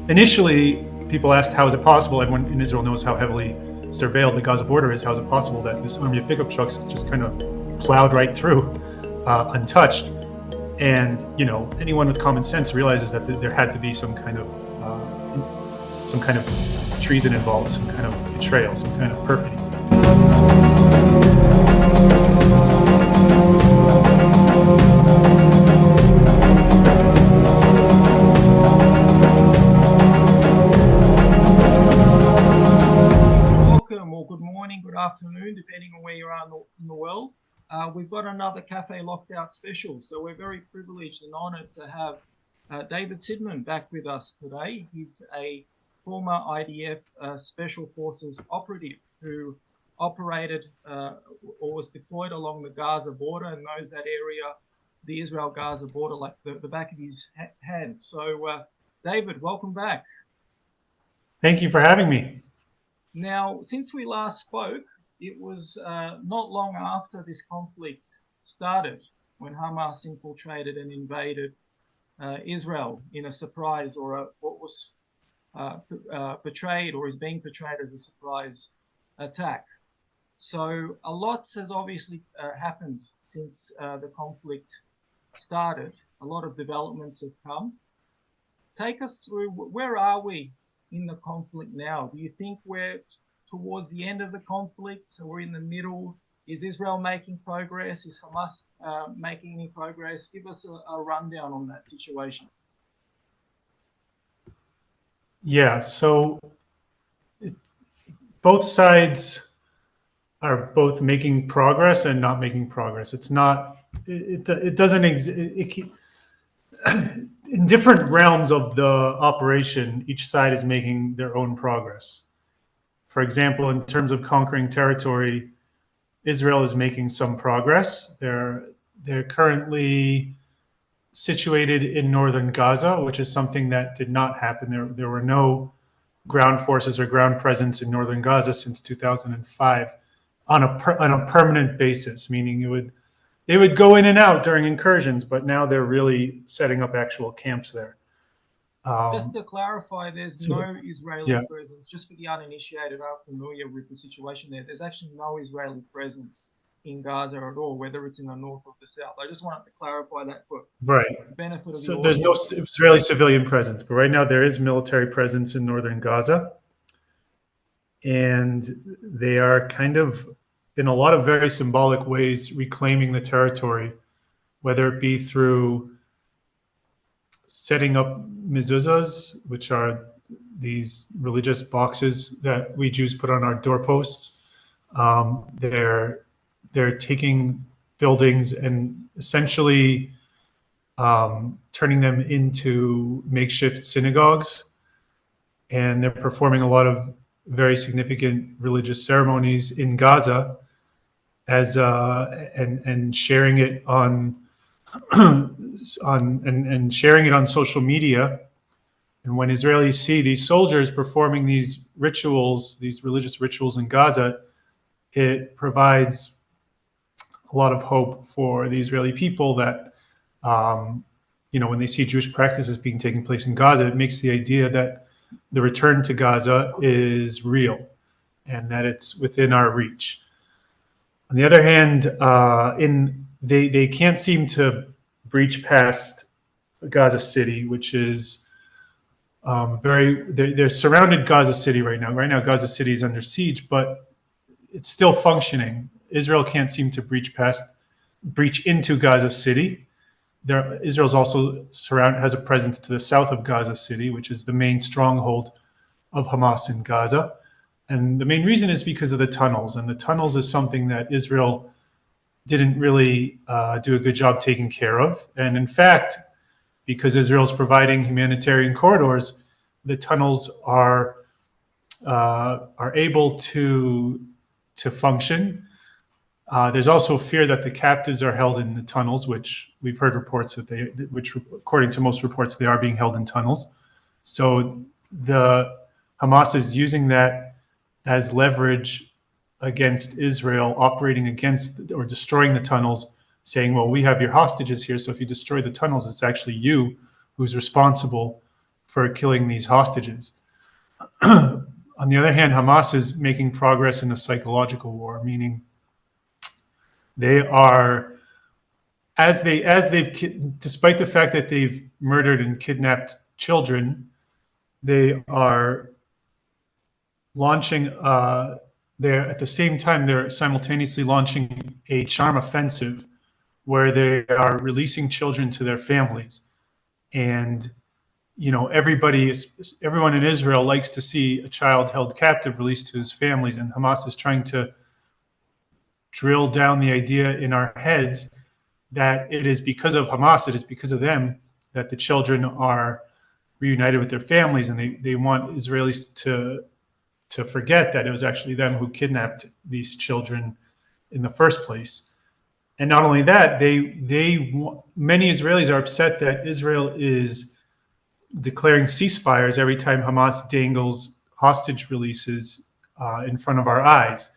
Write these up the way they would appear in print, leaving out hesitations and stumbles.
initially, people asked, how is it possible? Everyone in Israel knows how heavily surveilled the Gaza border is. How is it possible that this army of pickup trucks just kind of plowed right through, untouched? And anyone with common sense realizes that there had to be some kind of treason involved, some kind of betrayal, some kind of perfidy. Welcome, or good morning, good afternoon, depending on where you are in the world. We've got another Cafe Locked-Out special, so we're very privileged and honoured to have David Sidman back with us today. He's a former IDF Special Forces Operative who operated or was deployed along the Gaza border and knows that area, the Israel-Gaza border, like the back of his hand. So, David, welcome back. Thank you for having me. Now, since we last spoke, it was not long after this conflict started when Hamas infiltrated and invaded Israel in a surprise, or what was portrayed or is being portrayed as a surprise attack. So a lot has obviously happened since the conflict started. A lot of developments have come. Take us through, where are we in the conflict now? Do you think we're towards the end of the conflict? So we're in the middle? Is Israel making progress? Is Hamas making any progress? Give us a rundown on that situation. Yeah, so both sides are both making progress and not making progress. It's not, it doesn't exist. In different realms of the operation, each side is making their own progress. For example, in terms of conquering territory, Israel is making some progress. They're currently situated in northern Gaza, which is something that did not happen. There were no ground forces or ground presence in northern Gaza since 2005 on a permanent basis, meaning they would go in and out during incursions, but now they're really setting up actual camps there. Just to clarify, there's no Israeli presence. Just for the uninitiated, aren't familiar with the situation there, there's actually no Israeli presence in Gaza at all, whether it's in the north or the south. I just wanted to clarify that for the benefit of the audience. There's no Israeli civilian presence, but right now there is military presence in northern Gaza. And they are kind of, in a lot of very symbolic ways, reclaiming the territory, whether it be through setting up mezuzahs, which are these religious boxes that we Jews put on our doorposts. They're taking buildings and essentially turning them into makeshift synagogues, and they're performing a lot of very significant religious ceremonies in Gaza, as and sharing it on sharing it on social media. And when Israelis see these soldiers performing these rituals, these religious rituals in Gaza, it provides a lot of hope for the Israeli people that, when they see Jewish practices being taken place in Gaza, it makes the idea that the return to Gaza is real and that it's within our reach. On the other hand, they can't seem to breach past Gaza City, which is they're surrounded Gaza City right now. Right now, Gaza City is under siege, but it's still functioning. Israel can't seem to breach into Gaza City. Israel's also has a presence to the south of Gaza City, which is the main stronghold of Hamas in Gaza. And the main reason is because of the tunnels. And the tunnels is something that Israel didn't really do a good job taking care of. And in fact, because Israel's providing humanitarian corridors, the tunnels are able to function. There's also fear that the captives are held in the tunnels, which we've heard reports which according to most reports, they are being held in tunnels. So the Hamas is using that as leverage against Israel, operating against or destroying the tunnels, saying, well, we have your hostages here, so if you destroy the tunnels, it's actually you who's responsible for killing these hostages. On the other hand, Hamas is making progress in a psychological war, meaning they are, despite the fact that they've murdered and kidnapped children, they are launching. They're at the same time they're simultaneously launching a charm offensive, where they are releasing children to their families, and everyone in Israel likes to see a child held captive released to his families, and Hamas is trying to drill down the idea in our heads that it is because of Hamas, it is because of them that the children are reunited with their families, and they want Israelis to forget that it was actually them who kidnapped these children in the first place. And not only that, many Israelis are upset that Israel is declaring ceasefires every time Hamas dangles hostage releases in front of our eyes.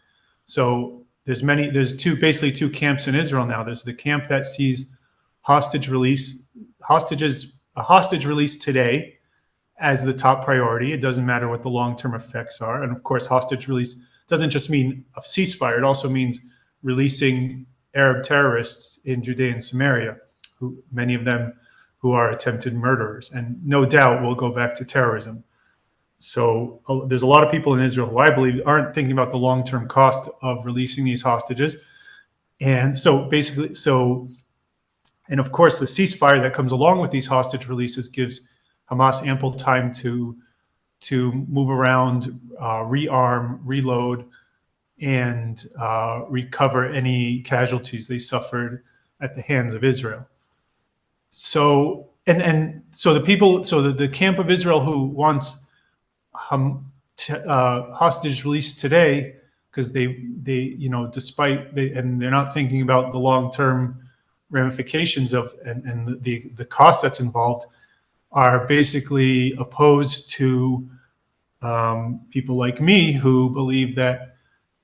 So there's basically two camps in Israel now. There's the camp that sees a hostage release today as the top priority. It doesn't matter what the long-term effects are. And of course, hostage release doesn't just mean a ceasefire. It also means releasing Arab terrorists in Judea and Samaria, many of them who are attempted murderers, and no doubt will go back to terrorism. So there's a lot of people in Israel who I believe aren't thinking about the long-term cost of releasing these hostages. And and of course, the ceasefire that comes along with these hostage releases gives Hamas ample time to move around, rearm, reload, and recover any casualties they suffered at the hands of Israel. So the camp of Israel who wants hostage release today, because they're not thinking about the long-term ramifications of and the cost that's involved, are basically opposed to people like me who believe that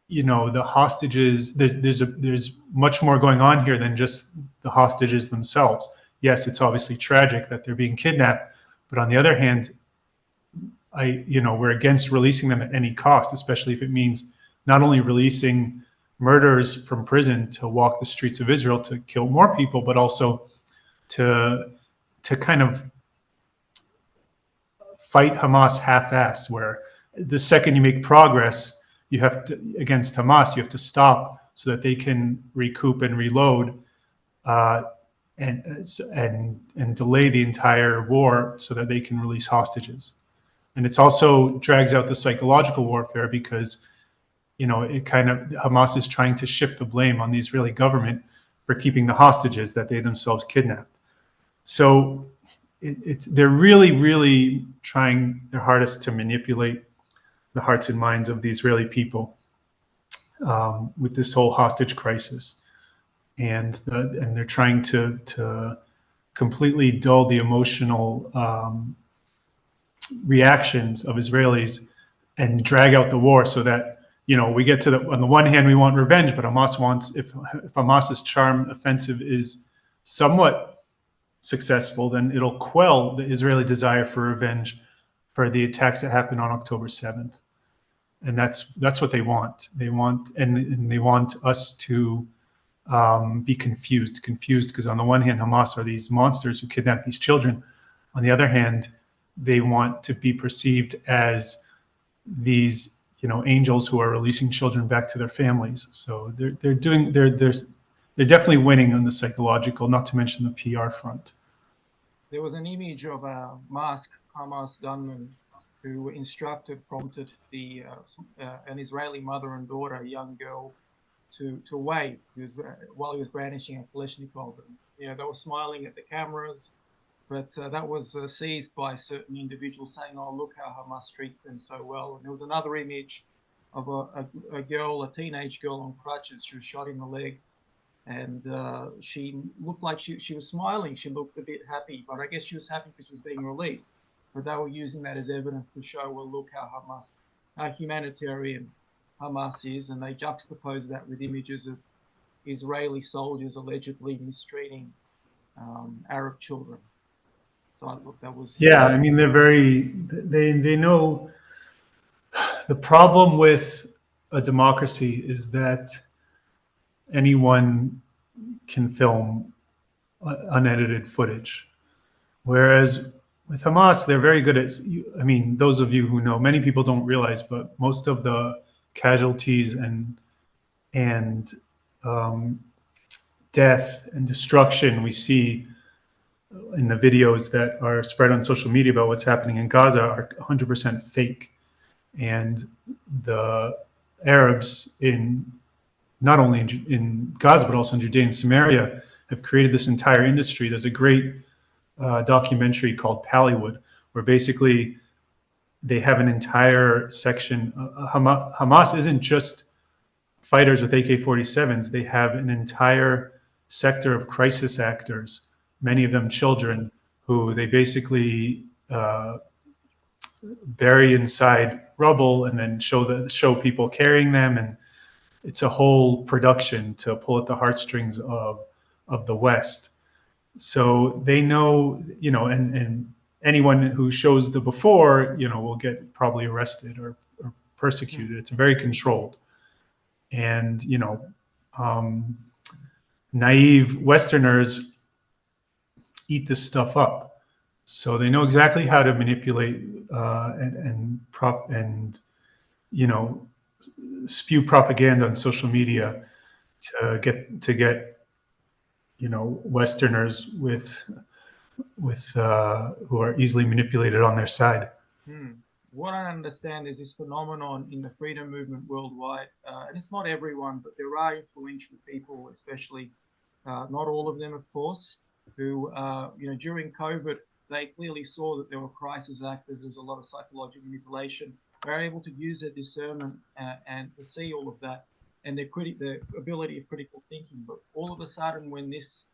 the hostages, there's much more going on here than just the hostages themselves. Yes, it's obviously tragic that they're being kidnapped, but on the other hand, we're against releasing them at any cost, especially if it means not only releasing murderers from prison to walk the streets of Israel to kill more people, but also to kind of fight Hamas half-ass, where the second you make progress, you have to, against Hamas, you have to stop so that they can recoup and reload, and delay the entire war so that they can release hostages. And it's also drags out the psychological warfare because, Hamas is trying to shift the blame on the Israeli government for keeping the hostages that they themselves kidnapped. So they're really, really trying their hardest to manipulate the hearts and minds of the Israeli people with this whole hostage crisis, and they're trying to completely dull the emotional reactions of Israelis and drag out the war, so that we get to on the one hand we want revenge, but Hamas wants, if Hamas's charm offensive is somewhat successful, then it'll quell the Israeli desire for revenge for the attacks that happened on October 7th. And that's what they want. They want us to be confused because on the one hand, Hamas are these monsters who kidnap these children. On the other hand, they want to be perceived as these angels who are releasing children back to their families. So they're definitely winning on the psychological, not to mention the PR front. There was an image of a masked Hamas gunman who prompted an Israeli mother and daughter, a young girl, to wave while he was brandishing a Kalashnikov. They were smiling at the cameras, but that was seized by certain individuals saying, "Oh, look how Hamas treats them so well." And there was another image of a girl, a teenage girl on crutches. She was shot in the leg, and she looked like she was smiling. She looked a bit happy, but I guess she was happy because she was being released. But they were using that as evidence to show, well, look how humanitarian Hamas is, and they juxtapose that with images of Israeli soldiers allegedly mistreating Arab children. thought, look, that was Yeah, I mean, they know the problem with a democracy is that anyone can film unedited footage. Whereas with Hamas, they're very good at, I mean, those of you who know, many people don't realize, but most of the casualties and um, death and destruction we see in the videos that are spread on social media about what's happening in Gaza are 100% fake. And the Arabs in not only in Gaza but also in Judea and Samaria have created this entire industry. There's a great documentary called Pallywood, where basically they have an entire section. Hamas isn't just fighters with AK-47s. They have an entire sector of crisis actors, many of them children, who they basically bury inside rubble and then show people carrying them, and it's a whole production to pull at the heartstrings of the West. So they know, and anyone who shows the before, will get probably arrested or persecuted. It's very controlled. And, naive Westerners eat this stuff up. So they know exactly how to manipulate and spew propaganda on social media to get Westerners who are easily manipulated on their side. What I understand is this phenomenon in the freedom movement worldwide, and it's not everyone, but there are influential people, especially not all of them, of course, who during COVID they clearly saw that there were crisis actors. There's a lot of psychological manipulation. They're able to use their discernment and to see all of that, and their ability of critical thinking. But all of a sudden, when this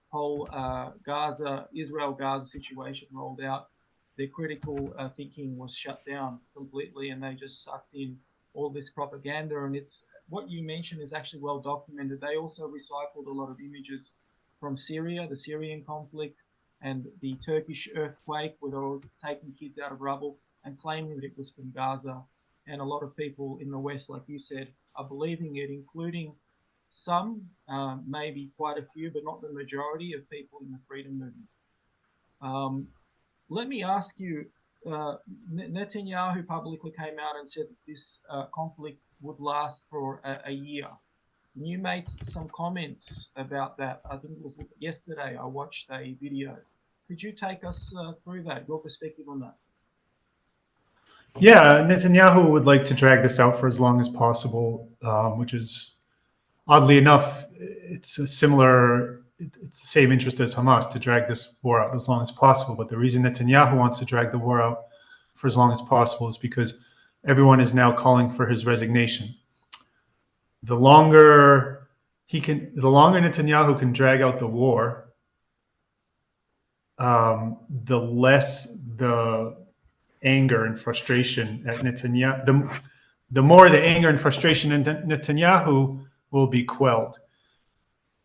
whole Israel-Gaza situation rolled out, their critical thinking was shut down completely, and they just sucked in all this propaganda. And it's what you mentioned is actually well documented. They also recycled a lot of images from Syria, the Syrian conflict, and the Turkish earthquake, where they were taking kids out of rubble and claiming that it was from Gaza. And a lot of people in the West, like you said, are believing it, including some, maybe quite a few, but not the majority of people in the freedom movement. Let me ask you, Netanyahu publicly came out and said that this conflict would last for a year. You made some comments about that. I think it was yesterday I watched a video. Could you take us through that, your perspective on that? Yeah, Netanyahu would like to drag this out for as long as possible, which is, oddly enough, it's the same interest as Hamas to drag this war out as long as possible. But the reason Netanyahu wants to drag the war out for as long as possible is because everyone is now calling for his resignation. The longer Netanyahu can drag out the war, the less the anger and frustration at Netanyahu, the more the anger and frustration at Netanyahu will be quelled.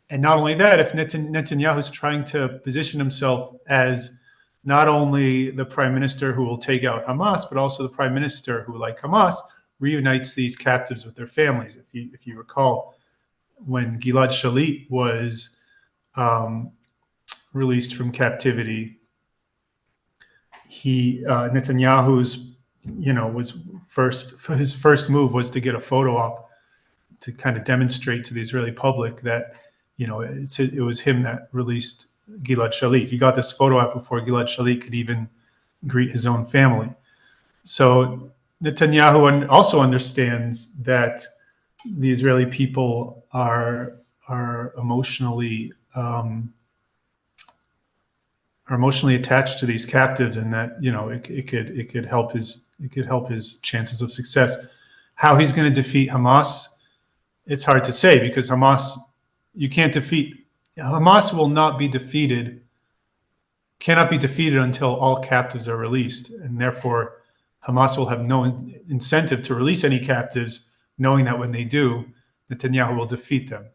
And not only that, if Netanyahu is trying to position himself as not only the prime minister who will take out Hamas, but also the prime minister who, like Hamas, reunites these captives with their families. If you recall, when Gilad Shalit was released from captivity, Netanyahu's his first move was to get a photo op to kind of demonstrate to the Israeli public that it was him that released Gilad Shalit. He got this photo op before Gilad Shalit could even greet his own family. So Netanyahu also understands that the Israeli people are emotionally attached to these captives, and that it could help his chances of success. How he's going to defeat Hamas, it's hard to say, because Hamas will not be defeated, cannot be defeated until all captives are released, and therefore Hamas will have no incentive to release any captives, knowing that when they do, Netanyahu will defeat them.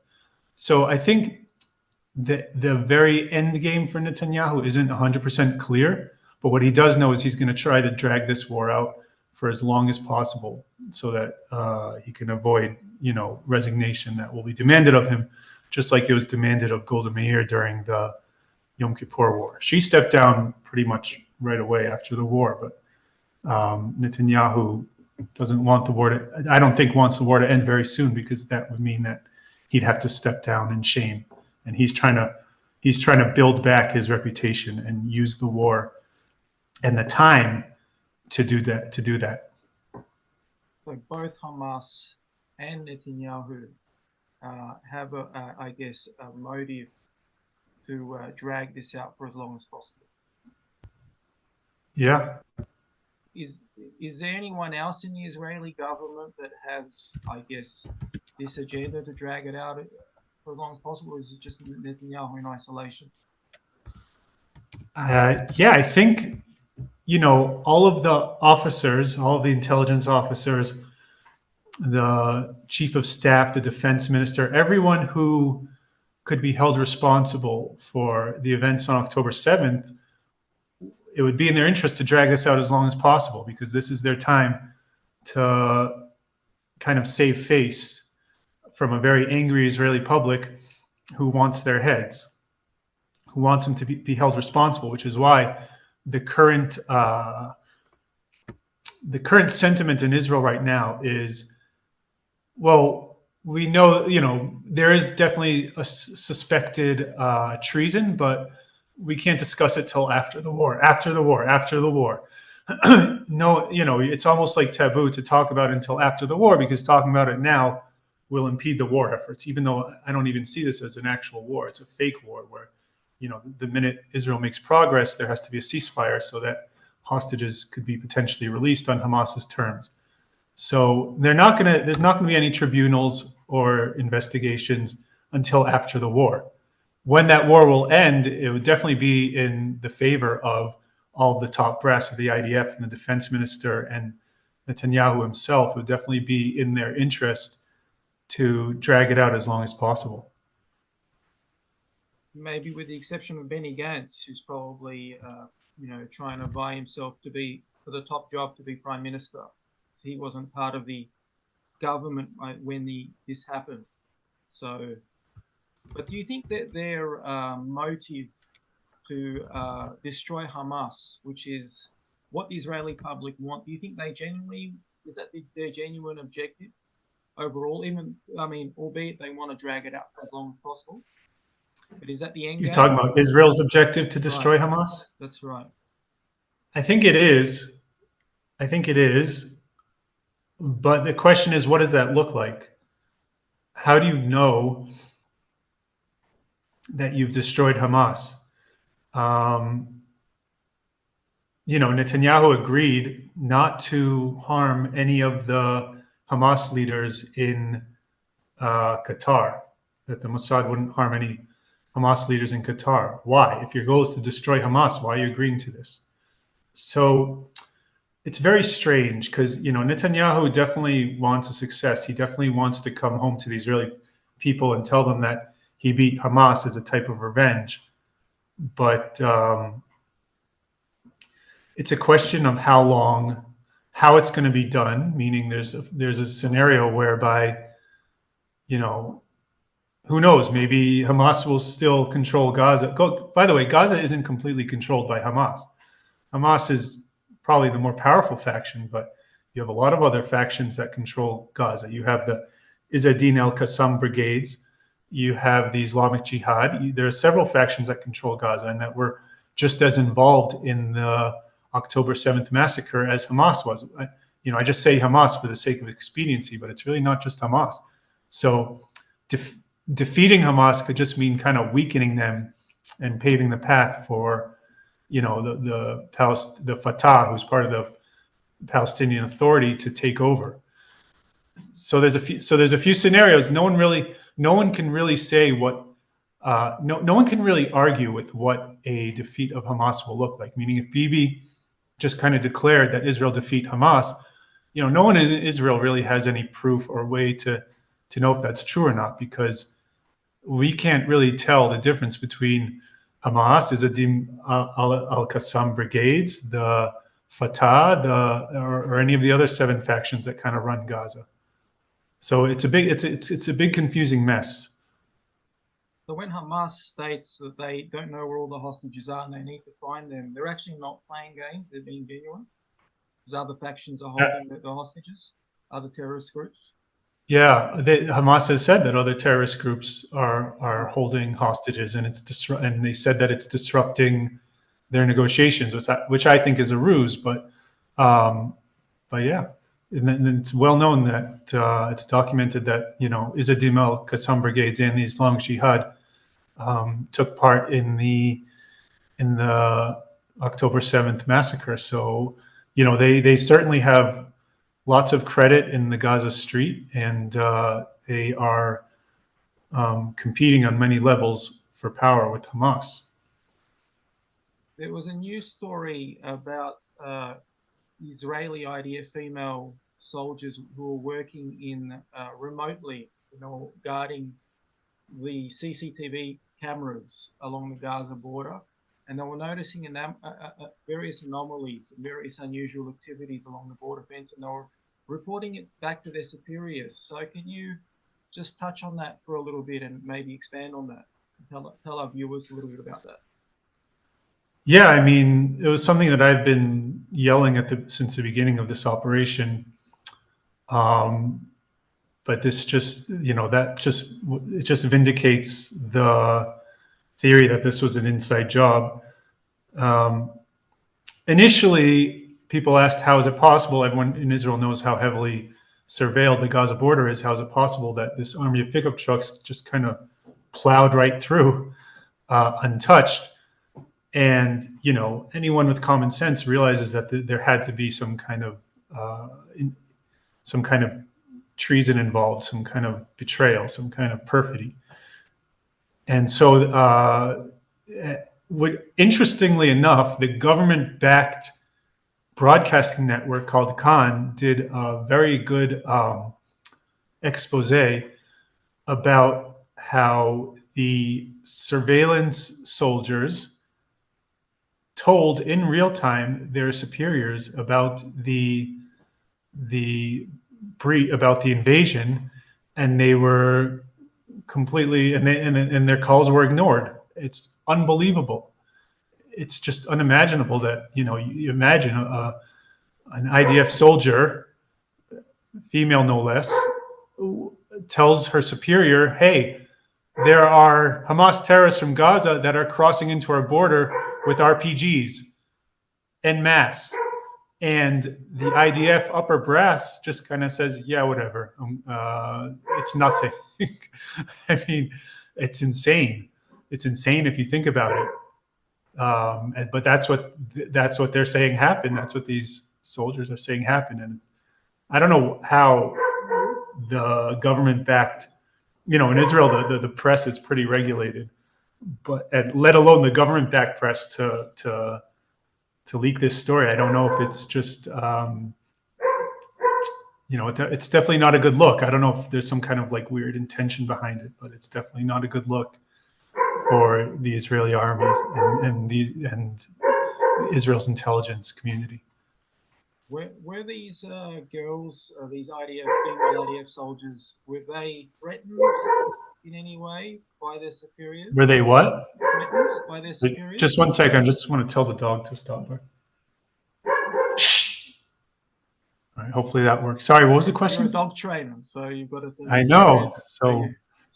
So I think the very end game for Netanyahu isn't 100% clear. But what he does know is he's going to try to drag this war out for as long as possible, so that he can avoid, resignation that will be demanded of him, just like it was demanded of Golda Meir during the Yom Kippur War. She stepped down pretty much right away after the war, but Netanyahu doesn't want the war to, I don't think wants the war to end very soon, because that would mean that he'd have to step down in shame. And he's trying to build back his reputation and use the war and the time to do that. So both Hamas and Netanyahu have, I guess, a motive to drag this out for as long as possible. Yeah. Is there anyone else in the Israeli government that has, I guess, this agenda to drag it out for as long as possible? Or is it just Netanyahu in isolation? Yeah, I think, all of the officers, all of the intelligence officers, the chief of staff, the defense minister, everyone who could be held responsible for the events on October 7th, it would be in their interest to drag this out as long as possible, because this is their time to kind of save face from a very angry Israeli public who wants their heads, who wants them to be held responsible, which is why the current sentiment in Israel right now is, well, we know, there is definitely a suspected treason, but we can't discuss it till after the war. No, it's almost like taboo to talk about it until after the war, because talking about it now will impede the war efforts, even though I don't even see this as an actual war. It's a fake war where, the minute Israel makes progress, there has to be a ceasefire so that hostages could be potentially released on Hamas's terms. So there's not going to be any tribunals or investigations until after the war. When that war will end, it would definitely be in the favor of all the top brass of the IDF and the defense minister and Netanyahu himself. It would definitely be in their interest to drag it out as long as possible. Maybe with the exception of Benny Gantz, who's probably, trying to vie himself for the top job to be prime minister. He wasn't part of the government when this happened. So, but do you think that their motive to destroy Hamas, which is what the Israeli public want, do you think is that their genuine objective overall? Albeit they want to drag it out for as long as possible, but is that the end game? You're talking about Israel's objective to destroy Hamas? That's right. I think it is. But the question is, what does that look like? How do you know that you've destroyed Hamas? Netanyahu agreed not to harm any of the Hamas leaders in Qatar, that the Mossad wouldn't harm any Hamas leaders in Qatar. Why? If your goal is to destroy Hamas, why are you agreeing to this? So it's very strange, because, Netanyahu definitely wants a success. He definitely wants to come home to the Israeli people and tell them that he beat Hamas as a type of revenge. But it's a question of how it's going to be done, meaning there's a scenario whereby, who knows, maybe Hamas will still control Gaza. By the way, Gaza isn't completely controlled by Hamas. Hamas is probably the more powerful faction, but you have a lot of other factions that control Gaza. You have the Izzadin al-Qassam brigades. You have the Islamic Jihad. There are several factions that control Gaza and that were just as involved in the October 7th massacre as Hamas was. I just say Hamas for the sake of expediency, but it's really not just Hamas. So defeating Hamas could just mean kind of weakening them and paving the path for, the Fatah, who's part of the Palestinian Authority, to take over. So there's a few scenarios. No one can really say what. No one can really argue with what a defeat of Hamas will look like. Meaning, if Bibi just kind of declared that Israel defeat Hamas, no one in Israel really has any proof or way to know if that's true or not, because we can't really tell the difference between Hamas, Izzedim al-Qassam brigades, the Fatah, or any of the other 7 factions that kind of run Gaza. So it's a big confusing mess. So when Hamas states that they don't know where all the hostages are and they need to find them, they're actually not playing games, they're being genuine. Because other factions are holding the hostages, other terrorist groups. Yeah, Hamas has said that other terrorist groups are holding hostages, and and they said that it's disrupting their negotiations, which I think is a ruse. Um, but yeah, and it's well known that it's documented that Izzedim al-Qassam brigades and the Islamic Jihad took part in the October 7th massacre. So they certainly have lots of credit in the Gaza Street, and they are competing on many levels for power with Hamas. There was a news story about Israeli IDF female soldiers who were working in remotely, guarding the CCTV cameras along the Gaza border, and they were noticing various anomalies, various unusual activities along the border fence, and they were reporting it back to their superiors. So can you just touch on that for a little bit and maybe expand on that? Tell our viewers a little bit about that. Yeah, I mean, it was something that I've been yelling since the beginning of this operation. But this just, it just vindicates the theory that this was an inside job. Initially, people asked, how is it possible? Everyone in Israel knows how heavily surveilled the Gaza border is. How is it possible that this army of pickup trucks just kind of plowed right through untouched? And anyone with common sense realizes that there had to be some kind of treason involved, some kind of betrayal, some kind of perfidy. And so, interestingly enough, the government-backed broadcasting network called Khan did a very good expose about how the surveillance soldiers told in real time their superiors about the invasion, and they were completely and their calls were ignored. It's unbelievable. It's just unimaginable that you imagine an IDF soldier, female no less, tells her superior, "Hey, there are Hamas terrorists from Gaza that are crossing into our border with RPGs en masse." And the IDF upper brass just kind of says, "Yeah, whatever. It's nothing." I mean, it's insane. It's insane if you think about it. But that's what they're saying happened. That's what these soldiers are saying happened. And I don't know how the government-backed, in Israel, the press is pretty regulated, but let alone the government-backed press to leak this story. I don't know if it's just, it's definitely not a good look. I don't know if there's some kind of weird intention behind it, but it's definitely not a good look for the Israeli army and Israel's intelligence community. Were these girls, these female IDF soldiers, were they threatened in any way by their superiors? Were they what? Threatened by their superiors? Just one second. I just want to tell the dog to stop. All right, hopefully that works. Sorry, what was the question? You're a dog trainer, so you've got to. I know. So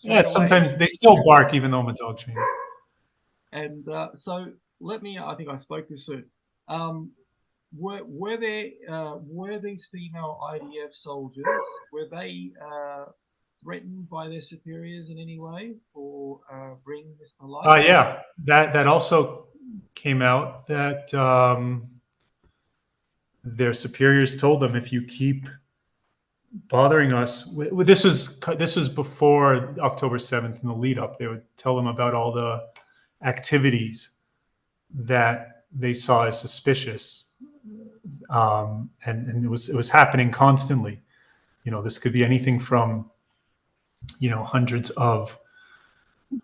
yeah, sometimes they still bark even though I'm a dog trainer. And so I think I spoke this soon. Were these female IDF soldiers, were they threatened by their superiors in any way for bringing this to light? Yeah, that also came out that their superiors told them, if you keep bothering us, this was before October 7th in the lead up, they would tell them about all the activities that they saw as suspicious. And it was happening constantly. This could be anything from hundreds of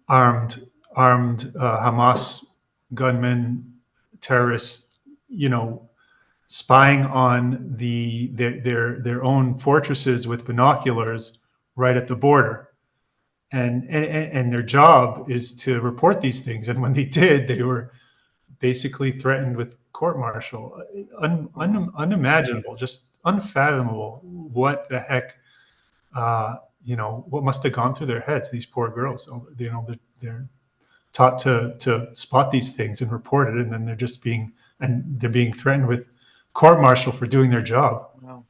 armed Hamas gunmen, terrorists, spying on their own fortresses with binoculars right at the border. And their job is to report these things. And when they did, they were basically threatened with court martial. Unimaginable, just unfathomable. What the heck? What must have gone through their heads? These poor girls. They're taught to spot these things and report it, and then they're being threatened with court martial for doing their job. Wow.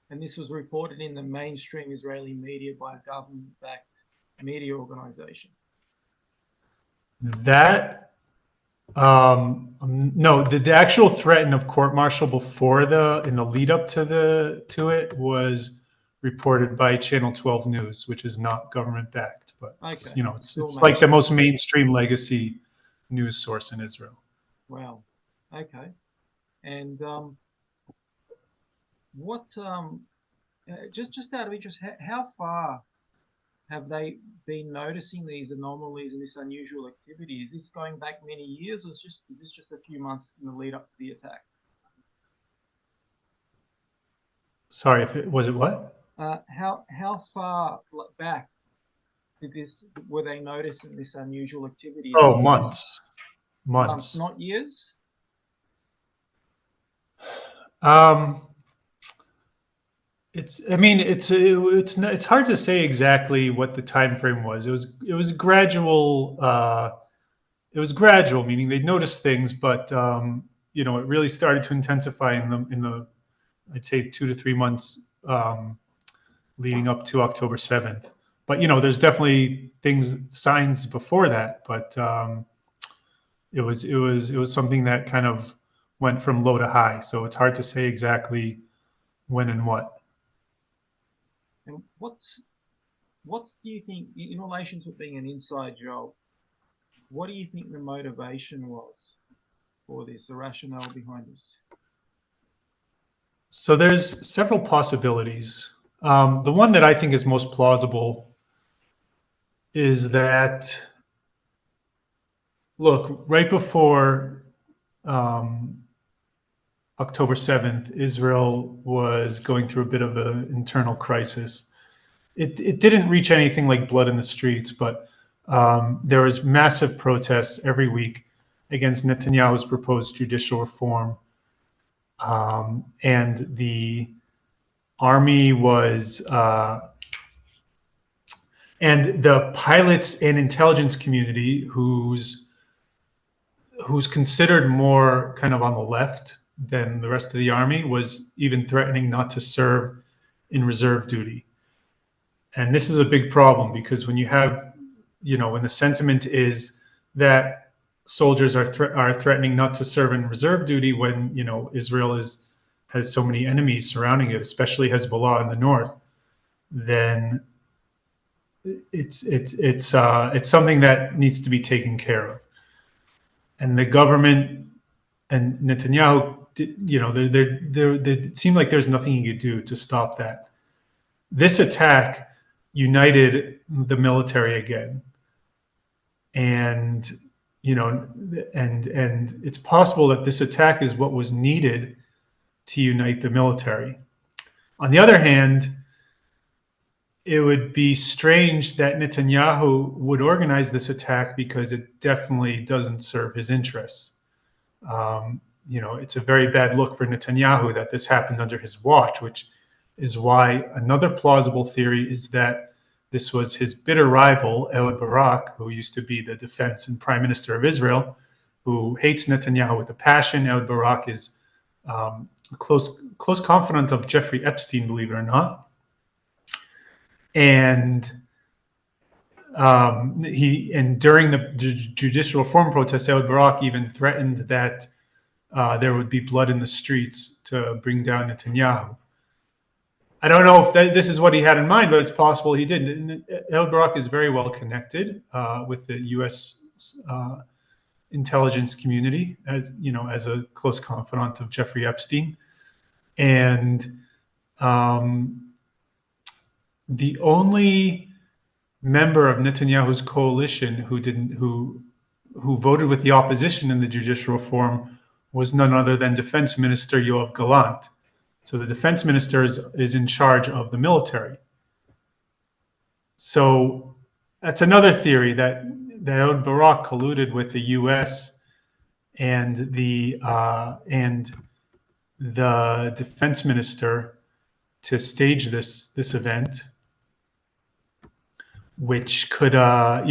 And this was reported in the mainstream Israeli media by a government-backed media organization. That no, the actual threat of court martial in the lead up to it was reported by Channel 12 News, which is not government backed, but Okay. It's like the most mainstream legacy news source in Israel. Wow. Okay. And what just out of interest, how far have they been noticing these anomalies and this unusual activity? Is this going back many years, or is this just a few months in the lead up to the attack? Sorry, was it what? How far back were they noticing this unusual activity? Oh, months, not years. It's hard to say exactly what the time frame was. It was gradual. It was gradual, meaning they noticed things, but it really started to intensify in the I'd say 2 to 3 months leading up to October 7th. But there's definitely signs before that, but it was something that kind of went from low to high. So it's hard to say exactly when and what. And what do you think, in relation to it being an inside job, what do you think the motivation was for this, the rationale behind this? So there's several possibilities. The one that I think is most plausible is that, look, right before October 7th, Israel was going through a bit of an internal crisis. It didn't reach anything like blood in the streets, but there was massive protests every week against Netanyahu's proposed judicial reform. And the army and the pilots and intelligence community, who's considered more kind of on the left than the rest of the army, was even threatening not to serve in reserve duty. And this is a big problem because when you have, when the sentiment is that soldiers are threatening not to serve in reserve duty when Israel has so many enemies surrounding it, especially Hezbollah in the north, then it's something that needs to be taken care of. And the government and Netanyahu, it seemed like there's nothing he could do to stop that. This attack united the military again, and and it's possible that this attack is what was needed to unite the military. On the other hand, it would be strange that Netanyahu would organize this attack because it definitely doesn't serve his interests. It's a very bad look for Netanyahu that this happened under his watch, which is why another plausible theory is that this was his bitter rival, Ehud Barak, who used to be the defense and prime minister of Israel, who hates Netanyahu with a passion. Ehud Barak is a close confidant of Jeffrey Epstein, believe it or not. And during the judicial reform protest, Ehud Barak even threatened that there would be blood in the streets to bring down Netanyahu. I don't know if this is what he had in mind, but it's possible he did. Ehud Barak is very well connected with the U.S. Intelligence community, as a close confidant of Jeffrey Epstein, and the only member of Netanyahu's coalition who voted with the opposition in the judicial reform was none other than Defense Minister Yoav Gallant. So the defense minister is in charge of the military. So that's another theory that Ehud Barak colluded with the U.S. and the defense minister to stage this event, which could and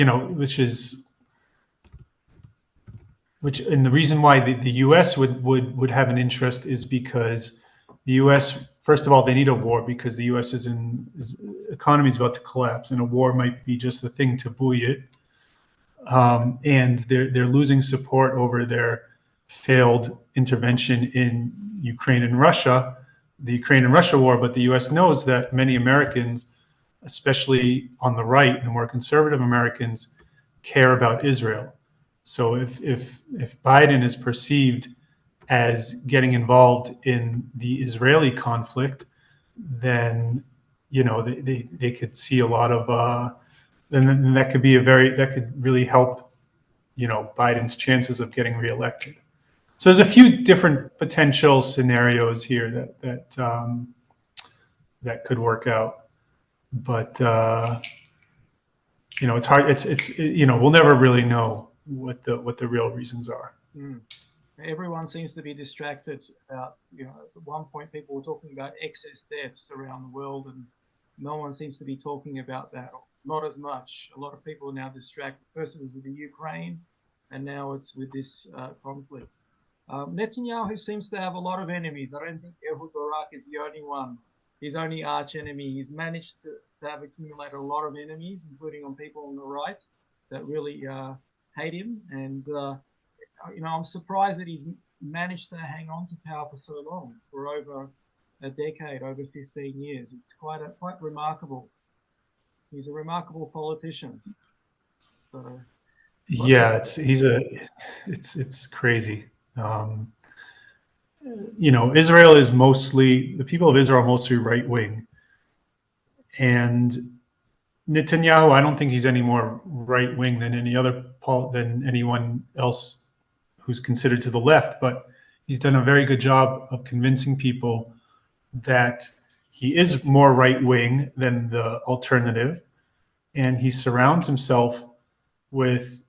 the reason why the U.S. would have an interest is because the U.S. first of all, they need a war because the U.S. economy is about to collapse, and a war might be just the thing to buoy it. And they're losing support over their failed intervention in Ukraine and Russia, the Ukraine and Russia war. But the U.S. knows that many Americans, especially on the right, the more conservative Americans, care about Israel. So if Biden is perceived as getting involved in the Israeli conflict, then they could see a lot of then that could really help Biden's chances of getting reelected. So there's a few different potential scenarios here that could work out, but it's hard. It's we'll never really know what the real reasons are. Everyone seems to be distracted about, at one point people were talking about excess deaths around the world, and no one seems to be talking about that. Not as much. A lot of people are now distracted. First it was with the Ukraine, and now it's with this conflict. Netanyahu seems to have a lot of enemies. I don't think Ehud Barak is the only one. His only arch enemy. He's managed to have accumulated a lot of enemies, including on people on the right that really hate him. And I'm surprised that he's managed to hang on to power for so long, for over a decade, over 15 years. It's quite remarkable. He's a remarkable politician. So yeah, it's crazy. Israel is the people of Israel are mostly right wing, and Netanyahu, I don't think he's any more right wing than anyone else who's considered to the left, but he's done a very good job of convincing people that he is more right wing than the alternative, and he surrounds himself with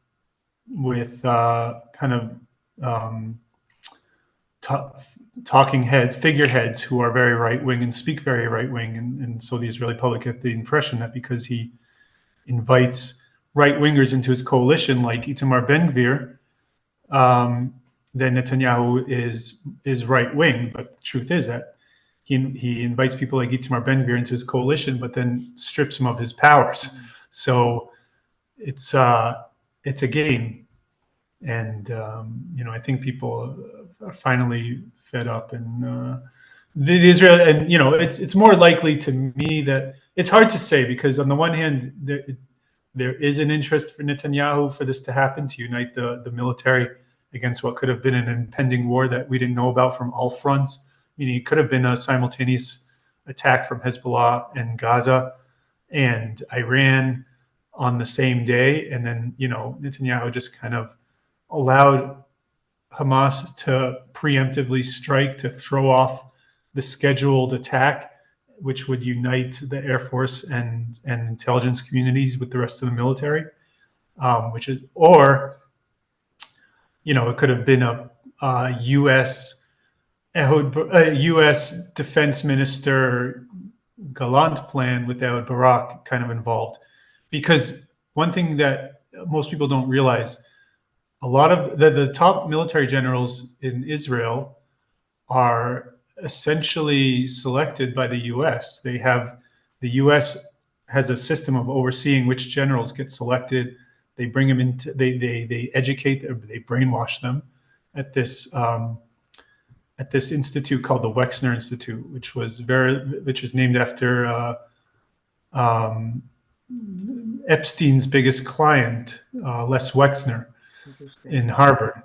talking heads, figureheads who are very right wing and speak very right wing, and so the Israeli public get the impression that because he invites right wingers into his coalition, like Itamar Ben-Gvir, then Netanyahu is right wing. But the truth is that he invites people like Itamar Ben-Gvir into his coalition, but then strips him of his powers. So it's a game, and I think people are finally fed up, and the Israel, and it's more likely to me that it's hard to say, because on the one hand there is an interest for Netanyahu for this to happen, to unite the military against what could have been an impending war that we didn't know about from all fronts. Meaning it could have been a simultaneous attack from Hezbollah and Gaza and Iran on the same day, and then Netanyahu just kind of allowed Hamas to preemptively strike to throw off the scheduled attack, which would unite the Air Force and intelligence communities with the rest of the military, it could have been a U.S. Defense Minister Gallant plan with Ehud Barak kind of involved. Because one thing that most people don't realize, a lot of the top military generals in Israel are essentially selected by the U.S. The U.S. has a system of overseeing which generals get selected. They bring them into, they educate them, they brainwash them at this institute called the Wexner Institute, which was named after Epstein's biggest client, Les Wexner, in Harvard.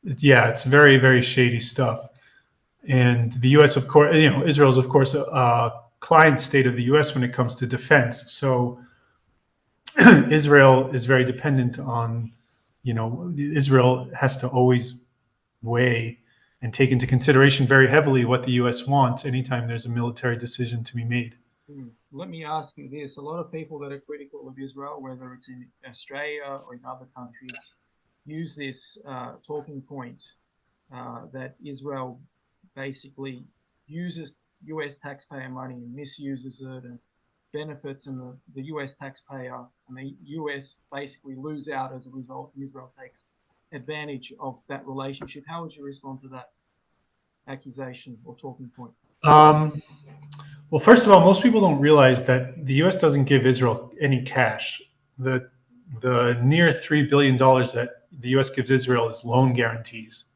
It's very, very shady stuff. And the U.S., of course, Israel is, of course, a client state of the U.S. when it comes to defense. So Israel is very dependent on, Israel has to always weigh and take into consideration very heavily what the U.S. wants anytime there's a military decision to be made. Let me ask you this. A lot of people that are critical of Israel, whether it's in Australia or in other countries, use this talking point that Israel basically uses US taxpayer money and misuses it and benefits, and the US taxpayer and the US basically lose out as a result, and Israel takes advantage of that relationship. How would you respond to that accusation or talking point? Well, first of all, most people don't realize that the U.S. doesn't give Israel any cash. The near $3 billion that the U.S. gives Israel is loan guarantees.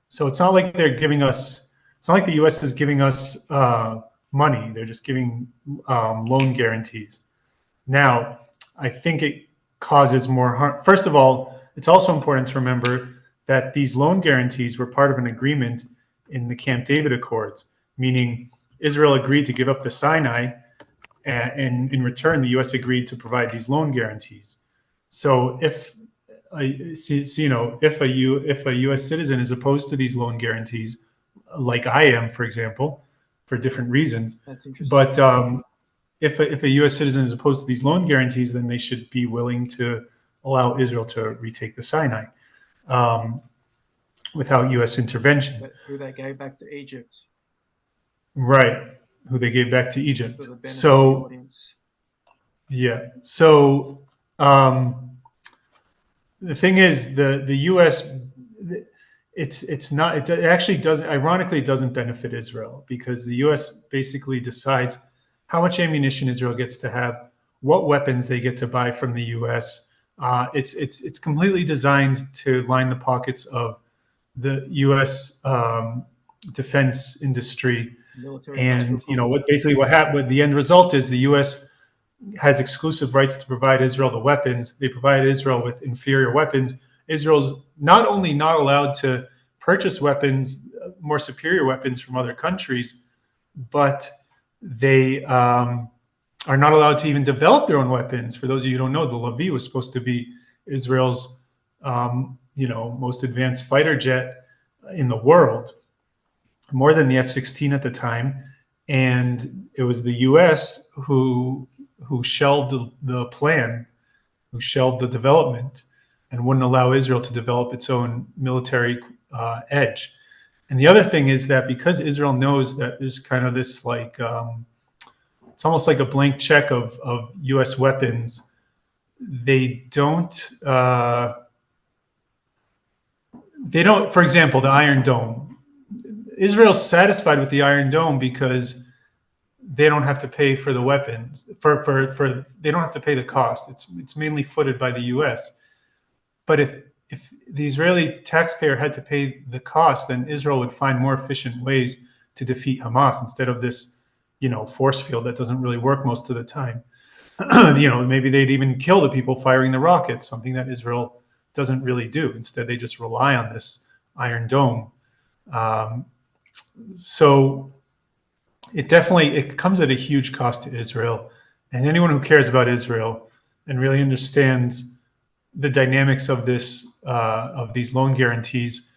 So it's not like they're giving us. It's not like the U.S. is giving us money. They're just giving loan guarantees. Now, I think it causes more harm. First of all, it's also important to remember that these loan guarantees were part of an agreement in the Camp David Accords, meaning Israel agreed to give up the Sinai, and in return, the U.S. agreed to provide these loan guarantees. So if if a U.S. citizen is opposed to these loan guarantees, like I am, for example, for different reasons, That's interesting. but if a U.S. citizen is opposed to these loan guarantees, then they should be willing to allow Israel to retake the Sinai without U.S. intervention. Who they gave back to Egypt. Right, who they gave back to Egypt. For the benefit of the So, audience. yeah. So the thing is, the U.S. It's not. It actually doesn't. Ironically, it doesn't benefit Israel because the U.S. basically decides how much ammunition Israel gets to have, what weapons they get to buy from the U.S. It's completely designed to line the pockets of the U.S. Defense industry. Military And industrial what happened. What the end result is, the U.S. has exclusive rights to provide Israel the weapons. They provide Israel with inferior weapons. Israel's not only not allowed to purchase weapons, more superior weapons from other countries, but they are not allowed to even develop their own weapons. For those of you who don't know, the Lavi was supposed to be Israel's, most advanced fighter jet in the world, more than the F-16 at the time, and it was the U.S. who shelved the plan, who shelved the development, and wouldn't allow Israel to develop its own military edge. And the other thing is that because Israel knows that there's kind of this it's almost like a blank check of U.S. weapons, they don't. For example, the Iron Dome. Israel's satisfied with the Iron Dome because they don't have to pay for the weapons. They don't have to pay the cost. It's mainly footed by the U.S. But if the Israeli taxpayer had to pay the cost, then Israel would find more efficient ways to defeat Hamas instead of this, force field that doesn't really work most of the time. Maybe they'd even kill the people firing the rockets, something that Israel doesn't really do. Instead, they just rely on this Iron Dome. So it comes at a huge cost to Israel, and anyone who cares about Israel and really understands the dynamics of these loan guarantees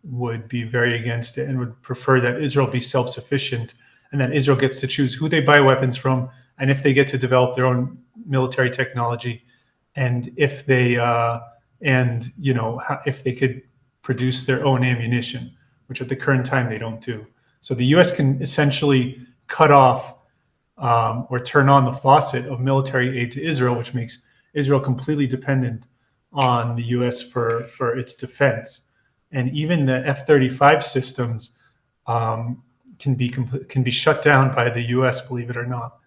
would be very against it and would prefer that Israel be self-sufficient and that Israel gets to choose who they buy weapons from and if they get to develop their own military technology, and if they if they could produce their own ammunition, which at the current time they don't do. So the U.S. can essentially cut off or turn on the faucet of military aid to Israel, which makes Israel completely dependent on the U.S. for its defense. And even the F-35 systems can be shut down by the U.S., believe it or not.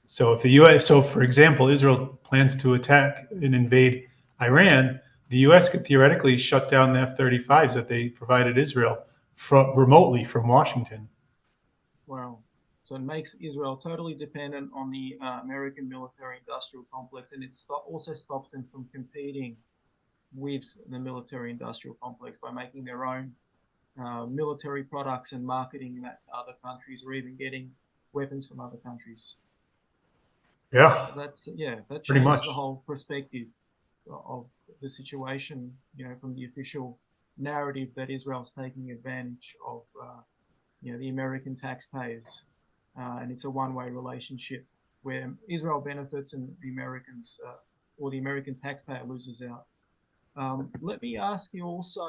So for example, Israel plans to attack and invade Iran, the U.S. could theoretically shut down the F-35s that they provided Israel remotely from Washington. Wow. So it makes Israel totally dependent on the American military-industrial complex, and it also stops them from competing with the military-industrial complex by making their own military products and marketing that to other countries, or even getting weapons from other countries. Yeah, that pretty changes much. the whole perspective of the situation, from the official narrative that Israel's taking advantage of, the American taxpayers, and it's a one-way relationship where Israel benefits and the Americans, or the American taxpayer loses out. Let me ask you also,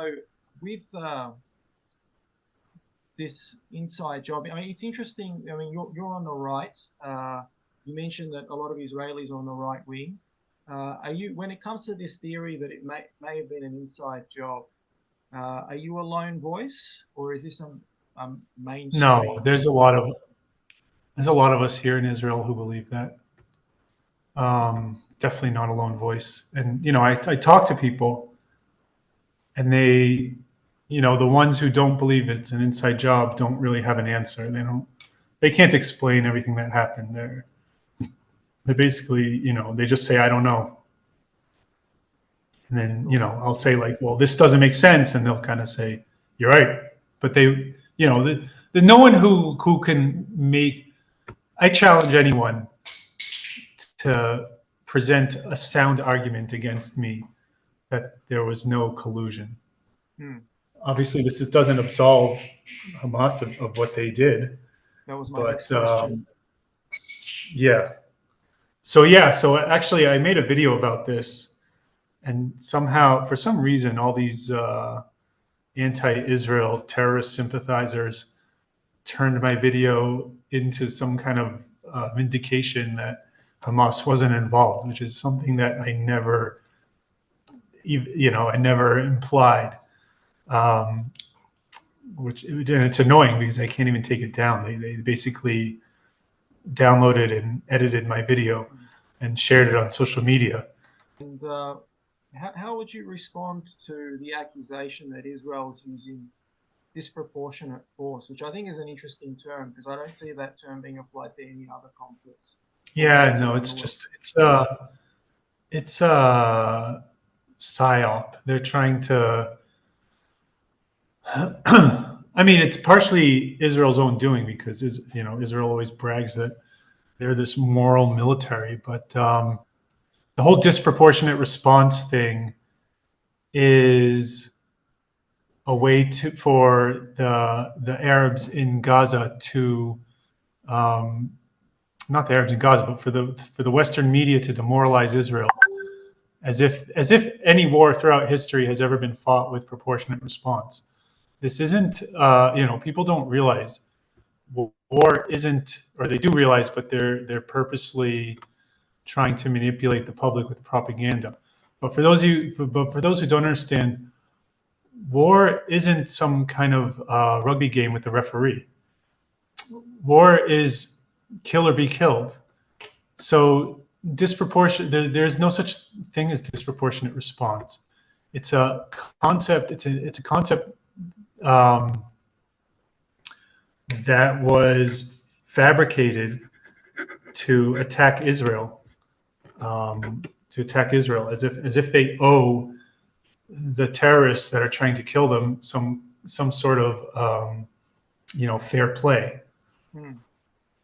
with this inside job. I mean, it's interesting. I mean, you're on the right. You mentioned that a lot of Israelis are on the right wing. Are you, when it comes to this theory that it may have been an inside job, are you a lone voice, or is this a No, mainstream? there's a lot of us here in Israel who believe that. Definitely not a lone voice. And I talk to people, and the ones who don't believe it's an inside job don't really have an answer. They can't explain everything that happened. They basically, they just say, I don't know. And then, I'll say like, well, this doesn't make sense. And they'll kind of say, you're right. But there's no one who can I challenge anyone to present a sound argument against me that there was no collusion. Hmm. Obviously, doesn't absolve Hamas of what they did, That was my next but question. yeah. So actually, I made a video about this, and somehow, for some reason, all these anti-Israel terrorist sympathizers turned my video into some kind of vindication that Hamas wasn't involved, which is something that I never implied. Um, and it's annoying because I can't even take it down. They basically downloaded and edited my video and shared it on social media. And how would you respond to the accusation that Israel is using disproportionate force, which I think is an interesting term because I don't see that term being applied to any other conflicts or Yeah, wars no, around the it's world? just it's a psyop. They're trying to. I mean, it's partially Israel's own doing because Israel always brags that they're this moral military, but the whole disproportionate response thing is a way for the Arabs in Gaza to not the Arabs in Gaza, but for the Western media to demoralize Israel, as if any war throughout history has ever been fought with proportionate response. This isn't, people don't realize war isn't, or they do realize, but they're purposely trying to manipulate the public with propaganda. But for those who don't understand, war isn't some kind of rugby game with the referee. War is kill or be killed. So there's no such thing as disproportionate response. It's a concept. It's a concept um, that was fabricated to attack Israel, as if they owe the terrorists that are trying to kill them some sort of fair play. Hmm.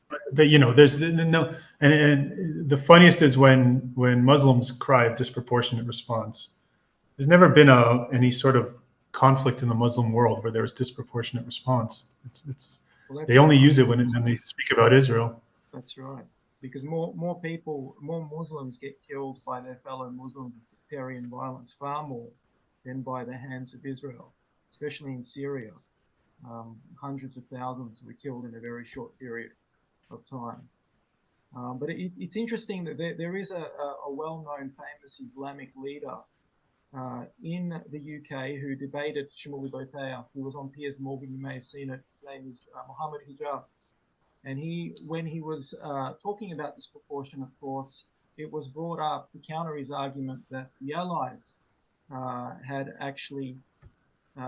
But there's no, and the funniest is when Muslims cry of disproportionate response. There's never been any sort of conflict in the Muslim world where there was disproportionate response. It's Well, that's they only right. use it when they speak about Israel. That's right. Because more Muslims get killed by their fellow Muslims with sectarian violence far more than by the hands of Israel, especially in Syria. Hundreds of thousands were killed in a very short period of time. But it's interesting that there is a well-known famous Islamic leader in the UK who debated Shimoli Botea, who was on Piers Morgan. You may have seen it. His name is Mohammed Hijab. And when he was talking about disproportionate force, it was brought up to counter his argument that the Allies had actually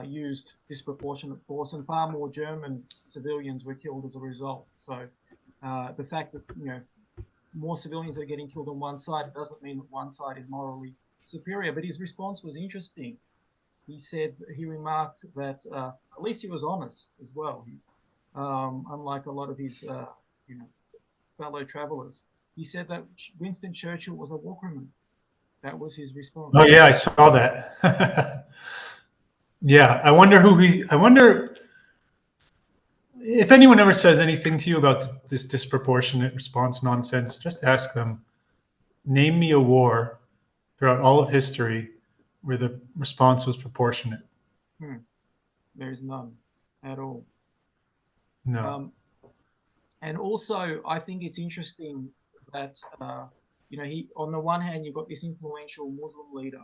used disproportionate force, and far more German civilians were killed as a result. So the fact that more civilians are getting killed on one side, it doesn't mean that one side is morally superior. But his response was interesting. He remarked that at least he was honest as well. Unlike a lot of his fellow travelers. he said that Winston Churchill was a war criminal. That was his response. Oh yeah, I saw that. Yeah, I wonder if anyone ever says anything to you about this disproportionate response nonsense. Just ask them, name me a war throughout all of history where the response was proportionate. There is none at all. No. And also, I think it's interesting that he, on the one hand, you've got this influential Muslim leader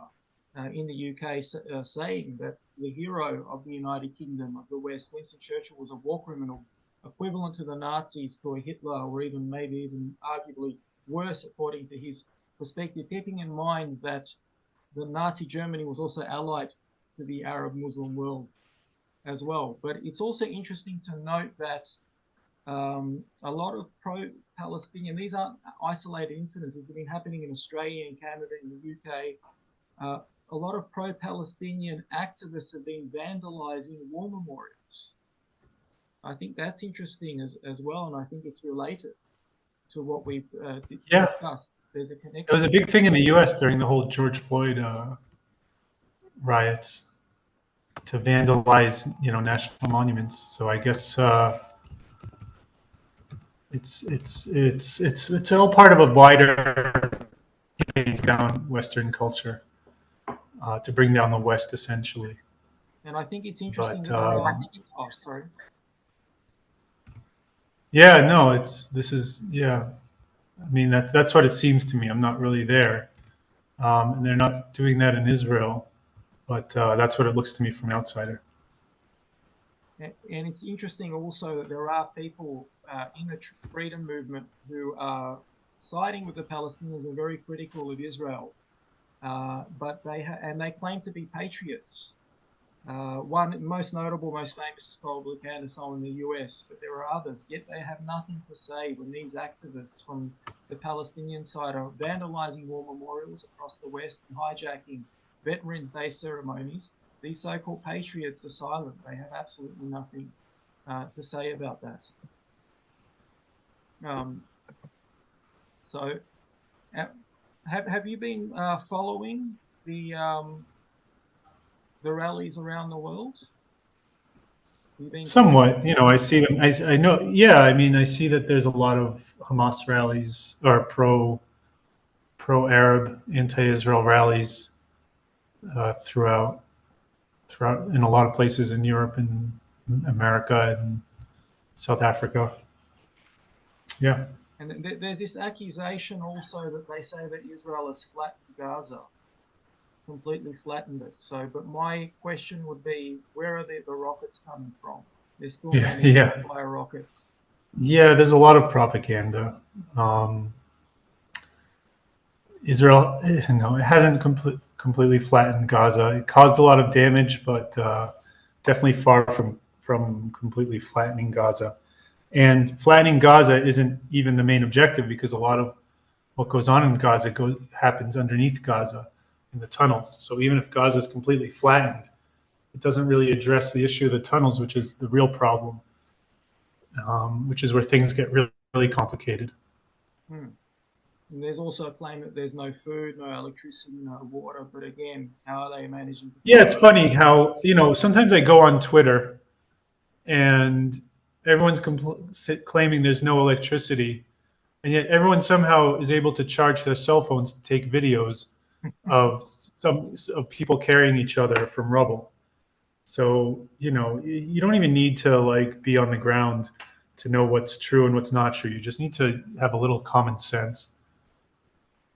in the UK saying that the hero of the United Kingdom of the West, Winston Churchill, was a war criminal equivalent to the Nazis, to a Hitler, or maybe even arguably worse, according to his perspective, keeping in mind that the Nazi Germany was also allied to the Arab Muslim world as well. But it's also interesting to note that a lot of pro-Palestinian, these aren't isolated incidents, this has been happening in Australia, in Canada, in the UK. A lot of pro-Palestinian activists have been vandalizing war memorials. I think that's interesting as well, and I think it's related to what we've discussed. There's a connection. It was a big thing in the U.S. during the whole George Floyd riots to vandalize, national monuments. So I guess it's all part of a wider down Western culture to bring down the West, essentially. And I think it's interesting. Sorry. Yeah, no, I mean, that's what it seems to me. I'm not really there. And they're not doing that in Israel, but that's what it looks to me from an outsider. And it's interesting also that there are people in the freedom movement who are siding with the Palestinians and very critical of Israel, but they claim to be patriots. One most notable, most famous is probably Candace in the US, but there are others. Yet they have nothing to say when these activists from the Palestinian side are vandalizing war memorials across the West and hijacking Veterans Day ceremonies. These so-called patriots are silent. They have absolutely nothing to say about that. So, have you been following the rallies around the world? Somewhat, I see them. I know. Yeah, I mean, I see that there's a lot of Hamas rallies or pro-Arab, anti-Israel rallies throughout in a lot of places in Europe and America and South Africa. Yeah. And there's this accusation also that they say that Israel has flattened Gaza, completely flattened it. So, but my question would be, where are the rockets coming from? They're still managing to fire rockets. Yeah, there's a lot of propaganda. Israel, it hasn't completely flattened Gaza. It caused a lot of damage, but definitely far from completely flattening Gaza. And flattening Gaza isn't even the main objective, because a lot of what goes on in Gaza happens underneath Gaza in the tunnels. So even if Gaza is completely flattened, it doesn't really address the issue of the tunnels, which is the real problem, which is where things get really, really complicated. And there's also a claim that there's no food, no electricity, no water. But again, how are they managing? Yeah, it's funny how, sometimes I go on Twitter and everyone's claiming there's no electricity, and yet everyone somehow is able to charge their cell phones to take videos of people carrying each other from rubble. So, you don't even need to be on the ground to know what's true and what's not true. You just need to have a little common sense.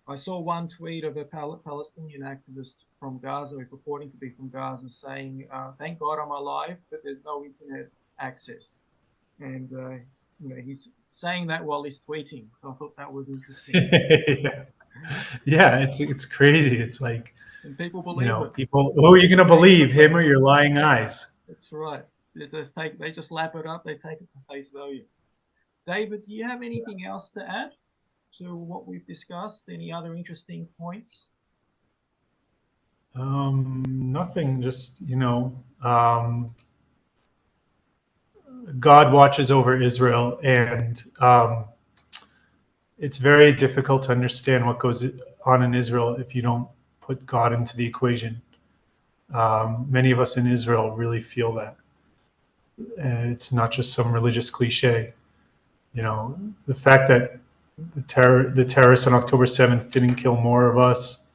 I saw one tweet of a Palestinian activist from Gaza, purporting to be from Gaza, saying, "Thank God I'm alive, but there's no internet access." And he's saying that while he's tweeting. So I thought that was interesting. Yeah, it's crazy. It's like, and people believe it. People, who are you going to believe, him or your lying eyes? That's right. They just lap it up. They take it for face value. David, do you have anything else to add to what we've discussed? Any other interesting points? Nothing. Just God watches over Israel, and it's very difficult to understand what goes on in Israel if you don't put God into the equation. Many of us in Israel really feel that. It's not just some religious cliche. You know, the fact that the terrorists on October 7th didn't kill more of us,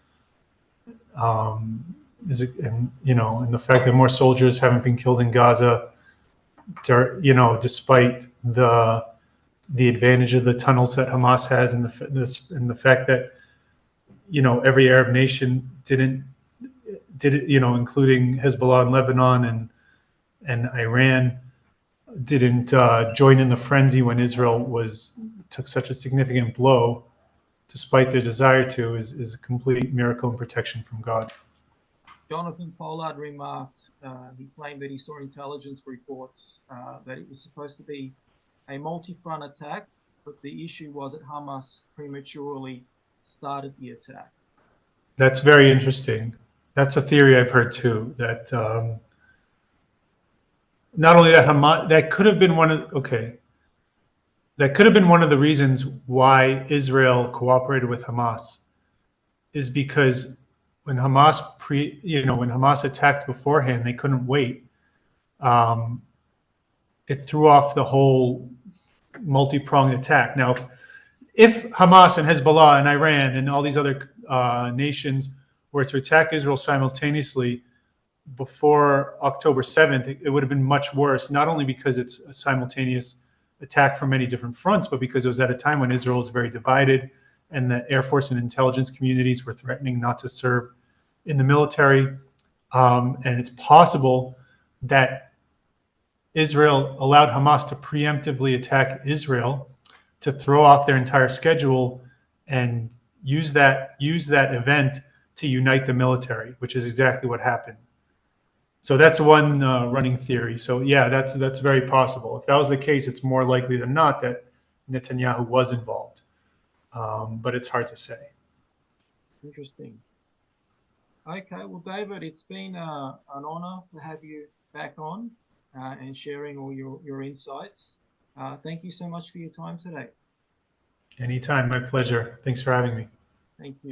and and the fact that more soldiers haven't been killed in Gaza, despite the advantage of the tunnels that Hamas has, and the fact that every Arab nation did it, including Hezbollah in Lebanon and Iran, didn't join in the frenzy when Israel took such a significant blow, despite their desire to, is a complete miracle and protection from God. Jonathan Pollard remarked, he claimed that he saw intelligence reports that it was supposed to be a multi-front attack, but the issue was that Hamas prematurely started the attack. That's very interesting. That's a theory I've heard too, that not only that Hamas, that could have been that could have been one of the reasons why Israel cooperated with Hamas, is because when Hamas when Hamas attacked beforehand, they couldn't wait. It threw off the whole multi-pronged attack. Now, if Hamas and Hezbollah and Iran and all these other nations were to attack Israel simultaneously before October 7th, it would have been much worse, not only because it's a simultaneous attack from many different fronts, but because it was at a time when Israel was very divided and the Air Force and intelligence communities were threatening not to serve in the military. And it's possible that Israel allowed Hamas to preemptively attack Israel to throw off their entire schedule and use that event to unite the military, which is exactly what happened. So that's one running theory. So yeah, that's very possible. If that was the case, it's more likely than not that Netanyahu was involved. But it's hard to say. Interesting. Okay, well, David, it's been an honor to have you back on and sharing all your insights. Thank you so much for your time today. Anytime, my pleasure. Thanks for having me. Thank you.